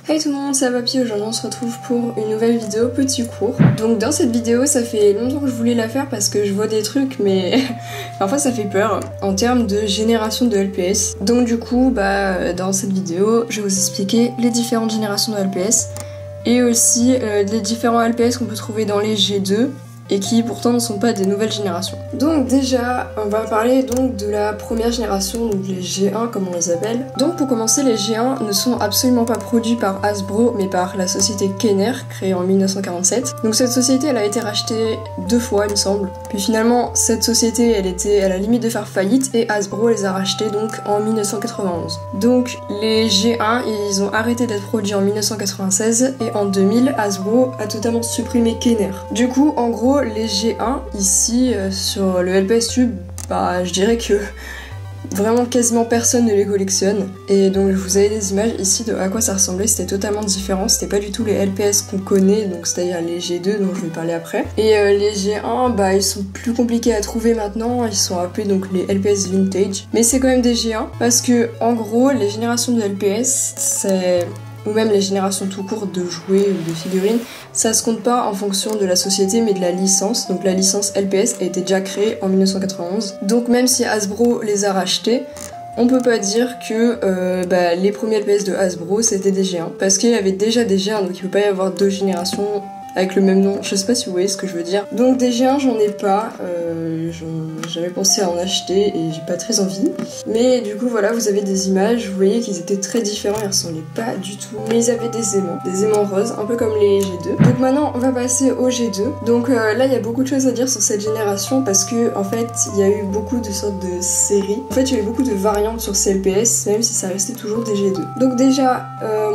Hey tout le monde, c'est Papy. Aujourd'hui on se retrouve pour une nouvelle vidéo petit cours. Donc dans cette vidéo, ça fait longtemps que je voulais la faire parce que je vois des trucs mais parfois ça fait peur en termes de génération de LPS. Donc du coup, dans cette vidéo, je vais vous expliquer les différentes générations de LPS et aussi les différents LPS qu'on peut trouver dans les G2 et qui pourtant ne sont pas des nouvelles générations. Donc déjà, on va parler donc de la première génération, donc les G1 comme on les appelle. Donc pour commencer, les G1 ne sont absolument pas produits par Hasbro, mais par la société Kenner, créée en 1947. Donc cette société, elle a été rachetée 2 fois, il me semble. Puis finalement, cette société, elle était à la limite de faire faillite, et Hasbro les a rachetés donc en 1991. Donc les G1, ils ont arrêté d'être produits en 1996, et en 2000, Hasbro a totalement supprimé Kenner. Du coup, en gros, les G1 ici sur le LPS Tube, je dirais que vraiment quasiment personne ne les collectionne. Et donc vous avez des images ici de à quoi ça ressemblait, c'était totalement différent, c'était pas du tout les LPS qu'on connaît, donc c'est-à-dire les G2 dont je vais parler après. Et les G1, ils sont plus compliqués à trouver maintenant, ils sont appelés donc les LPS Vintage. Mais c'est quand même des G1 parce que en gros les générations de LPS, c'est... ou même les générations tout court de jouets ou de figurines, ça se compte pas en fonction de la société mais de la licence. Donc la licence LPS a été déjà créée en 1991. Donc même si Hasbro les a rachetés, on peut pas dire que les premiers LPS de Hasbro c'était des G1 parce qu'il y avait déjà des G1, donc il peut pas y avoir 2 générations avec le même nom, je sais pas si vous voyez ce que je veux dire. Donc des G1 j'en ai pas, j'avais pensé à en acheter et j'ai pas très envie. Mais du coup voilà, vous avez des images, vous voyez qu'ils étaient très différents, ils ressemblaient pas du tout. Mais ils avaient des aimants roses, un peu comme les G2. Donc maintenant on va passer au G2. Donc là il y a beaucoup de choses à dire sur cette génération parce que en fait il y a eu beaucoup de sortes de séries. En fait il y a eu beaucoup de variantes sur ces LPS, même si ça restait toujours des G2. Donc déjà,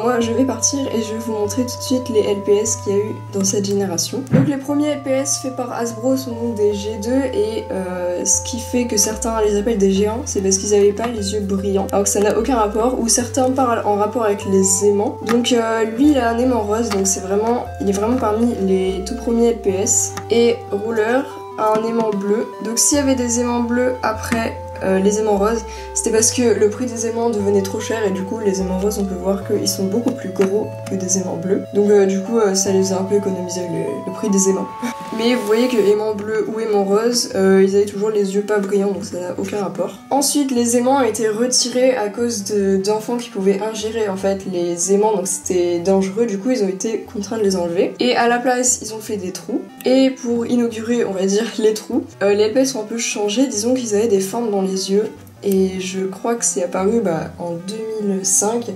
moi je vais partir et je vais vous montrer tout de suite les LPS qu'il y a eu dans cette génération. Donc les premiers LPS faits par Hasbro sont donc des G2 et ce qui fait que certains les appellent des G1, c'est parce qu'ils avaient pas les yeux brillants, alors que ça n'a aucun rapport, ou certains parlent en rapport avec les aimants. Donc lui il a un aimant rose, donc il est vraiment parmi les tout premiers LPS. Et Ruler a un aimant bleu, donc s'il y avait des aimants bleus après les aimants roses, c'était parce que le prix des aimants devenait trop cher et du coup les aimants roses on peut voir qu'ils sont beaucoup plus gros que des aimants bleus. Donc du coup ça les a un peu économisé le prix des aimants. Mais vous voyez que aimant bleu ou aimant rose, ils avaient toujours les yeux pas brillants, donc ça n'a aucun rapport. Ensuite les aimants ont été retirés à cause d'enfants qui pouvaient ingérer en fait les aimants, donc c'était dangereux, du coup ils ont été contraints de les enlever. Et à la place ils ont fait des trous. Et pour inaugurer on va dire les trous, les LPS ont un peu changé, disons qu'ils avaient des formes dans les yeux. Et je crois que c'est apparu en 2005.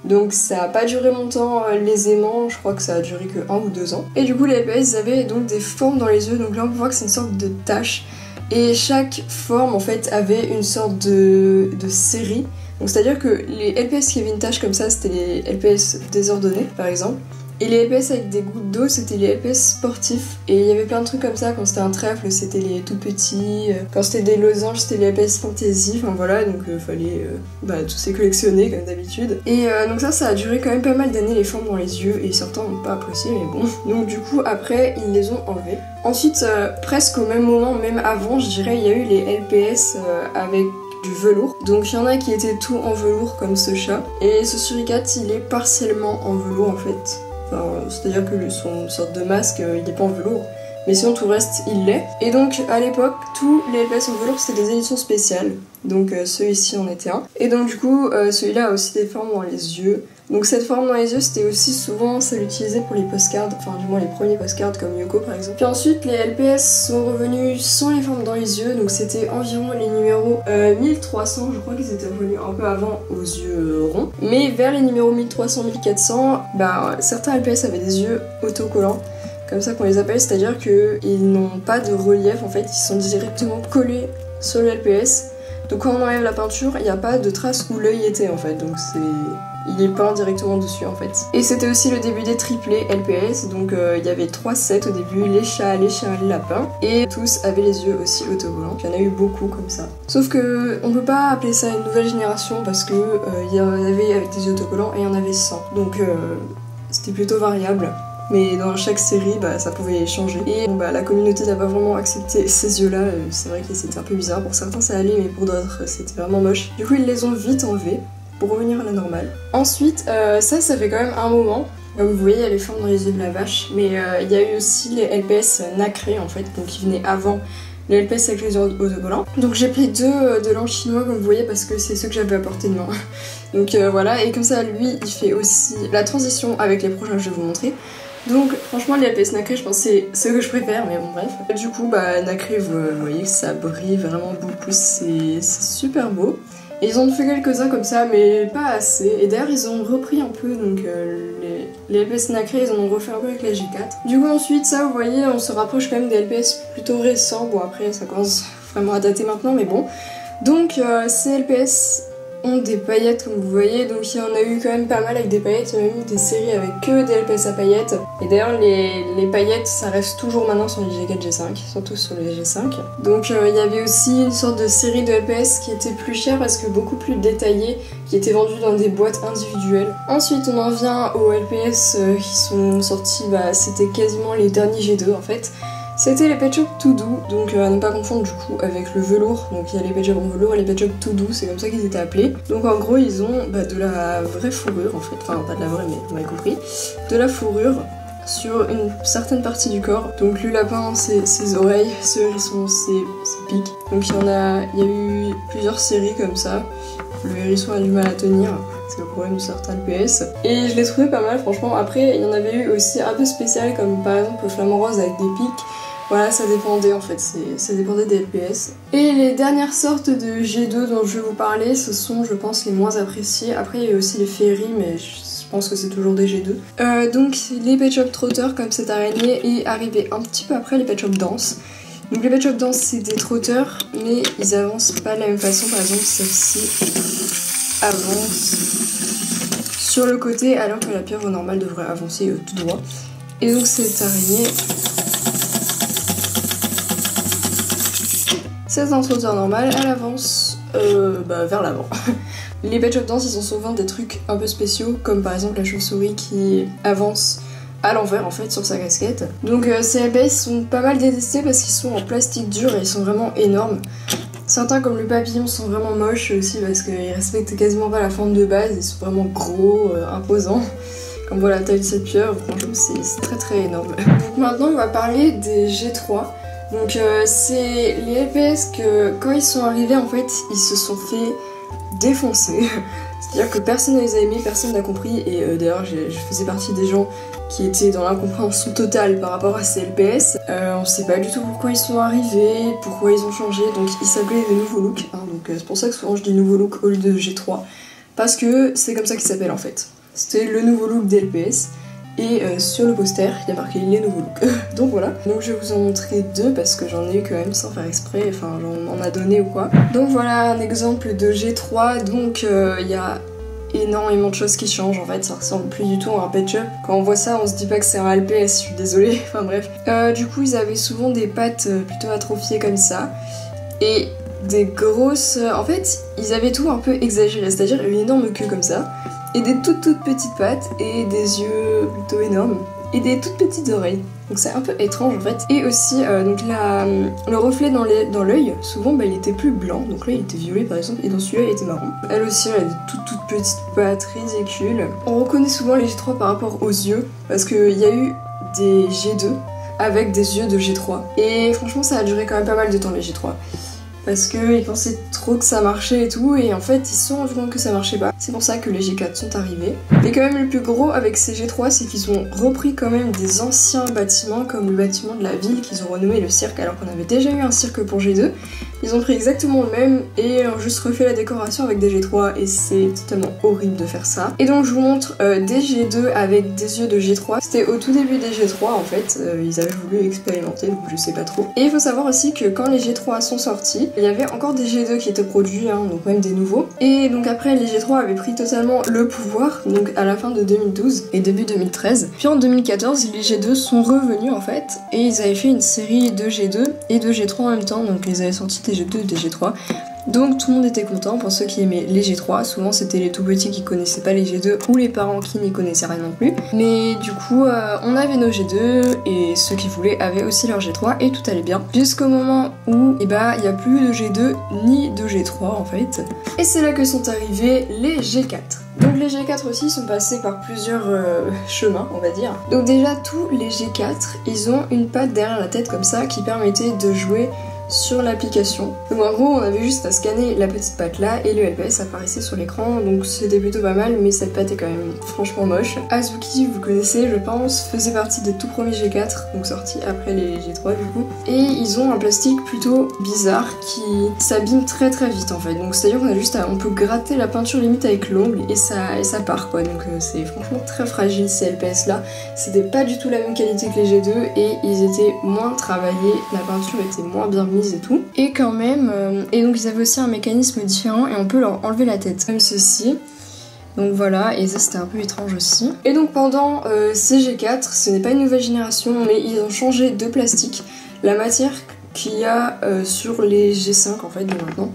Donc ça a pas duré longtemps les aimants, je crois que ça a duré que 1 ou 2 ans. Et du coup les LPS avaient donc des formes dans les yeux, donc là on peut voir que c'est une sorte de tache. Et chaque forme en fait avait une sorte de série. Donc c'est à dire que les LPS qui avaient une tache comme ça c'était les LPS désordonnés par exemple. Et les LPS avec des gouttes d'eau, c'était les LPS sportifs. Et il y avait plein de trucs comme ça, quand c'était un trèfle, c'était les tout petits. Quand c'était des losanges, c'était les LPS fantasy. Enfin voilà, donc fallait tous les collectionner comme d'habitude. Et donc ça a duré quand même pas mal d'années, les formes dans les yeux. Et certains n'ont pas apprécié, mais bon. Donc du coup, après, ils les ont enlevés. Ensuite, presque au même moment, même avant, je dirais, il y a eu les LPS avec du velours. Donc il y en a qui étaient tout en velours, comme ce chat. Et ce suricate, il est partiellement en velours en fait. C'est-à-dire que son sorte de masque, il est pas en velours. Mais sinon tout le reste, il l'est. Et donc à l'époque, tous les LPS en velours, c'était des éditions spéciales. Donc celui-ci en était un. Et donc du coup, celui-là a aussi des formes dans les yeux. Donc cette forme dans les yeux, c'était aussi souvent celle utilisée pour les postcards, enfin du moins les premiers postcards comme Yoko par exemple. Puis ensuite, les LPS sont revenus sans les formes dans les yeux, donc c'était environ les numéros 1300, je crois qu'ils étaient revenus un peu avant aux yeux ronds. Mais vers les numéros 1300-1400, certains LPS avaient des yeux autocollants, comme ça qu'on les appelle, c'est-à-dire qu'ils n'ont pas de relief en fait, ils sont directement collés sur le LPS. Donc quand on enlève la peinture, il n'y a pas de trace où l'œil était en fait, donc il est peint directement dessus en fait. Et c'était aussi le début des triplés LPS, donc il y avait 3 sets au début, les chats, les chiens, les lapins, et tous avaient les yeux aussi autocollants. Il y en a eu beaucoup comme ça. Sauf que on peut pas appeler ça une nouvelle génération parce que il y en avait avec des yeux autocollants et il y en avait 100. Donc c'était plutôt variable. Mais dans chaque série, ça pouvait changer. Et la communauté n'a pas vraiment accepté ces yeux-là. C'est vrai que c'était un peu bizarre. Pour certains, ça allait, mais pour d'autres, c'était vraiment moche. Du coup, ils les ont vite enlevés. pour revenir à la normale. Ensuite, ça fait quand même un moment. Comme vous voyez, il y a les formes dans les yeux de la vache, mais il y a eu aussi les LPS nacrés en fait, donc qui venaient avant les LPS avec les autocollants. Donc j'ai pris deux de l'ange chinois comme vous voyez parce que c'est ceux que j'avais à portée de main. Donc voilà, et comme ça lui il fait aussi la transition avec les prochains que je vais vous montrer. Donc franchement les LPS nacrés je pense que c'est ceux que je préfère, mais bon bref. Du coup bah nacré vous voyez que ça brille vraiment beaucoup, c'est super beau. Et ils en ont fait quelques-uns comme ça, mais pas assez. Et d'ailleurs, ils ont repris un peu, donc les LPS nacrés, ils en ont refait un peu avec la G4. Du coup, ensuite, ça, vous voyez, on se rapproche quand même des LPS plutôt récents. Bon, après, ça commence vraiment à dater maintenant, mais bon. Donc, ces LPS ont des paillettes, comme vous voyez. Donc, il y en a eu quand même pas mal avec des paillettes. Il y a même eu des séries avec que des LPS à paillettes. Et d'ailleurs, les paillettes, ça reste toujours maintenant sur les G4, G5, surtout sur les G5. Donc, il y avait aussi une sorte de série de LPS qui était plus chère parce que beaucoup plus détaillée, qui était vendue dans des boîtes individuelles. Ensuite, on en vient aux LPS qui sont sortis, bah, c'était quasiment les derniers G2 en fait. C'était les Pet Shop Tout Doux, donc à ne pas confondre du coup avec le velours. Donc il y a les Pet Shop en velours et les Pet Shop Tout Doux, c'est comme ça qu'ils étaient appelés. Donc en gros ils ont de la vraie fourrure en fait, enfin pas de la vraie mais vous m'avez compris, de la fourrure sur une certaine partie du corps. Donc le lapin c'est ses oreilles, ce hérisson c'est ses pics. Donc il y a eu plusieurs séries comme ça. Le hérisson a du mal à tenir, c'est le problème de certains LPS. Et je l'ai trouvé pas mal franchement. Après il y en avait eu aussi un peu spécial comme par exemple le flamant rose avec des pics. Voilà, ça dépendait en fait, ça dépendait des LPS. Et les dernières sortes de G2 dont je vais vous parler, ce sont je pense les moins appréciés. Après il y a eu aussi les féeries, mais je pense que c'est toujours des G2. Donc les Pet Shop Trotteurs comme cette araignée est arrivé un petit peu après les Pet Shop Danse. Donc les Pet Shop Danse c'est des trotteurs, mais ils avancent pas de la même façon. Par exemple celle-ci avance sur le côté alors que la pieuvre normale devrait avancer tout droit. Et donc cette araignée, c'est un trotteur normal, elle avance vers l'avant. Les Pet Shop Danse ils ont souvent des trucs un peu spéciaux, comme par exemple la chauve-souris qui avance à l'envers en fait sur sa casquette. Donc ces LPS sont pas mal détestés parce qu'ils sont en plastique dur et ils sont vraiment énormes. Certains comme le papillon sont vraiment moches aussi parce qu'ils respectent quasiment pas la forme de base, ils sont vraiment gros, imposants. Comme voilà la taille de cette pieuvre, franchement c'est très très énorme. Donc maintenant on va parler des G3. Donc c'est les LPS que quand ils sont arrivés en fait ils se sont fait défoncer. C'est-à-dire que personne ne les a aimés, personne n'a compris et d'ailleurs je faisais partie des gens qui étaient dans l'incompréhension totale par rapport à ces LPS. On sait pas du tout pourquoi ils sont arrivés, pourquoi ils ont changé, donc ils s'appelaient les nouveaux looks. Hein, donc c'est pour ça que souvent je dis nouveau look au lieu de G3. Parce que c'est comme ça qu'ils s'appellent en fait. C'était le nouveau look des LPS. Et sur le poster, il y a marqué les nouveaux looks. Donc voilà. Donc je vais vous en montrer deux parce que j'en ai eu quand même sans faire exprès. Enfin, j'en ai donné ou quoi. Donc voilà un exemple de G3. Donc il y a énormément de choses qui changent en fait. Ça ressemble plus du tout à un Pet Shop. Quand on voit ça, on se dit pas que c'est un LPS. Je suis désolée. Enfin bref. Du coup, ils avaient souvent des pattes plutôt atrophiées comme ça. Et des grosses... En fait, ils avaient tout un peu exagéré. C'est-à-dire une énorme queue comme ça. Et des toutes petites pattes et des yeux plutôt énormes et des toutes petites oreilles. Donc c'est un peu étrange en fait. Et aussi donc le reflet dans l'œil, souvent il était plus blanc, donc là il était violet par exemple, et dans celui-là il était marron. Elle aussi elle a des toutes petites pattes ridicules. On reconnaît souvent les G3 par rapport aux yeux, parce qu'il y a eu des G2 avec des yeux de G3. Et franchement ça a duré quand même pas mal de temps les G3. Parce qu'ils pensaient trop que ça marchait et tout, et en fait ils se sont rendus compte que ça marchait pas. C'est pour ça que les G4 sont arrivés. Et quand même le plus gros avec ces G3, c'est qu'ils ont repris quand même des anciens bâtiments, comme le bâtiment de la ville qu'ils ont renommé le cirque, alors qu'on avait déjà eu un cirque pour G2. Ils ont pris exactement le même et ont juste refait la décoration avec des G3, et c'est totalement horrible de faire ça. Et donc je vous montre des G2 avec des yeux de G3. C'était au tout début des G3 en fait, ils avaient voulu expérimenter, donc je sais pas trop. Et il faut savoir aussi que quand les G3 sont sortis, il y avait encore des G2 qui étaient produits, hein, donc même des nouveaux. Et donc après les G3 avaient pris totalement le pouvoir, donc à la fin de 2012 et début 2013. Puis en 2014, les G2 sont revenus en fait, et ils avaient fait une série de G2 et de G3 en même temps, donc ils avaient sorti des G2 et des G3. Donc tout le monde était content pour ceux qui aimaient les G3, souvent c'était les tout petits qui connaissaient pas les G2 ou les parents qui n'y connaissaient rien non plus. Mais du coup on avait nos G2 et ceux qui voulaient avaient aussi leur G3 et tout allait bien. Jusqu'au moment où il y a plus de G2 ni de G3 en fait. Et c'est là que sont arrivés les G4. Donc les G4 aussi sont passés par plusieurs chemins, on va dire. Donc déjà tous les G4, ils ont une patte derrière la tête comme ça qui permettait de jouer sur l'application. Donc en gros on avait juste à scanner la petite patte là et le LPS apparaissait sur l'écran, donc c'était plutôt pas mal, mais cette patte est quand même franchement moche. Azuki, vous connaissez je pense, faisait partie des tout premiers G4, donc sortis après les G3 du coup. Et ils ont un plastique plutôt bizarre qui s'abîme très vite en fait, donc c'est à dire qu'on a juste on peut gratter la peinture limite avec l'ongle et ça part quoi, donc c'est franchement très fragile ces LPS là. C'était pas du tout la même qualité que les G2 et ils étaient moins travaillés, la peinture était moins bien mise et tout. Et quand même, et donc ils avaient aussi un mécanisme différent et on peut leur enlever la tête, comme ceci. Donc voilà, et ça c'était un peu étrange aussi. Et donc pendant ces G4, ce n'est pas une nouvelle génération, mais ils ont changé de plastique. La matière qu'il y a sur les G5 en fait de maintenant,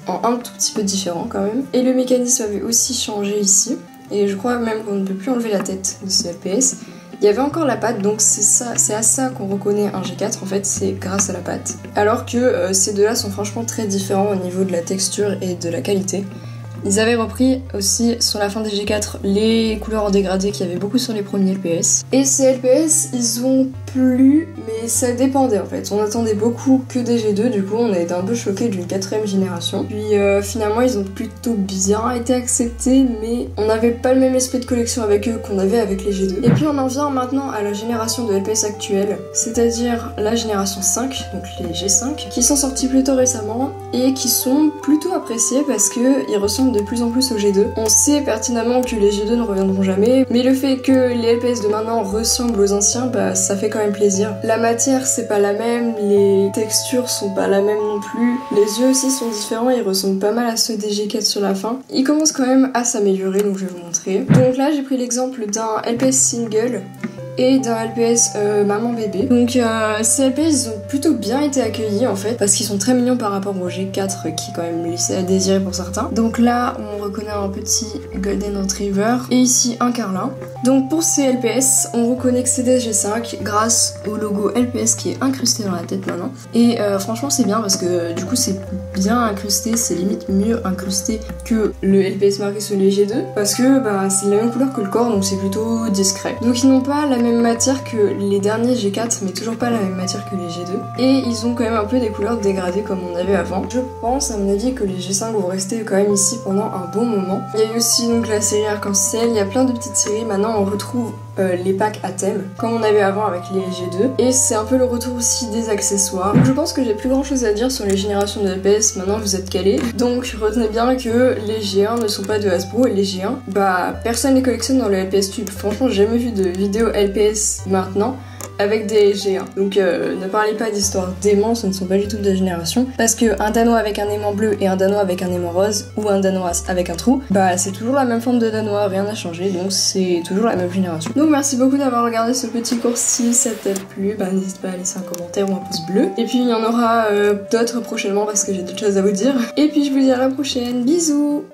en un tout petit peu différent quand même. Et le mécanisme avait aussi changé ici. Et je crois même qu'on ne peut plus enlever la tête de ce LPS. Il y avait encore la patte, donc c'est à ça qu'on reconnaît un G4 en fait, c'est grâce à la patte. Alors que ces deux-là sont franchement très différents au niveau de la texture et de la qualité. Ils avaient repris aussi sur la fin des G4 les couleurs en dégradé qu'il y avait beaucoup sur les premiers LPS. Et ces LPS, ils ont plu, mais ça dépendait en fait. On attendait beaucoup que des G2, du coup on a été un peu choqués d'une 4ème génération. Puis finalement ils ont plutôt bien été acceptés, mais on n'avait pas le même esprit de collection avec eux qu'on avait avec les G2. Et puis on en vient maintenant à la génération de LPS actuelle, c'est-à-dire la génération 5, donc les G5, qui sont sortis plutôt récemment et qui sont plutôt appréciés parce qu'ils ressemblent de plus en plus aux G2. On sait pertinemment que les G2 ne reviendront jamais, mais le fait que les LPS de maintenant ressemblent aux anciens, bah ça fait quand même plaisir. La matière c'est pas la même, les textures sont pas la même non plus, les yeux aussi sont différents, ils ressemblent pas mal à ceux des G4 sur la fin. Ils commencent quand même à s'améliorer, donc je vais vous montrer. Donc là j'ai pris l'exemple d'un LPS single et d'un LPS maman bébé. Donc ces LPS ils ont plutôt bien été accueillis en fait, parce qu'ils sont très mignons par rapport au G4 qui quand même laissait à désirer pour certains. Donc là on reconnaît un petit Golden Retriever et ici un Carlin. Donc pour ces LPS on reconnaît que c'est des G5 grâce au logo LPS qui est incrusté dans la tête maintenant. Et franchement c'est bien parce que du coup c'est bien incrusté, c'est limite mieux incrusté que le LPS marqué sur les G2 parce que bah, c'est la même couleur que le corps, donc c'est plutôt discret. Donc ils n'ont pas la même matière que les derniers G4 mais toujours pas la même matière que les G2 et ils ont quand même un peu des couleurs dégradées comme on avait avant. Je pense à mon avis que les G5 vont rester quand même ici pendant un bon moment. Il y a eu aussi donc la série arc-en-ciel, il y a plein de petites séries, maintenant on retrouve les packs à thème comme on avait avant avec les G2 et c'est un peu le retour aussi des accessoires. Donc je pense que j'ai plus grand chose à dire sur les générations de LPS, maintenant vous êtes calés. Donc retenez bien que les G1 ne sont pas de Hasbro et les G1 bah personne les collectionne dans le LPS tube. Franchement j'ai jamais vu de vidéo LPS maintenant avec des G1. Donc ne parlez pas d'histoires d'aimants, ce ne sont pas du tout de la génération. Parce que un danois avec un aimant bleu et un danois avec un aimant rose, ou un danois avec un trou, bah c'est toujours la même forme de danois, rien n'a changé, donc c'est toujours la même génération. Donc merci beaucoup d'avoir regardé ce petit cours, si ça t'a plu, bah n'hésite pas à laisser un commentaire ou un pouce bleu. Et puis il y en aura d'autres prochainement parce que j'ai d'autres choses à vous dire. Et puis je vous dis à la prochaine, bisous!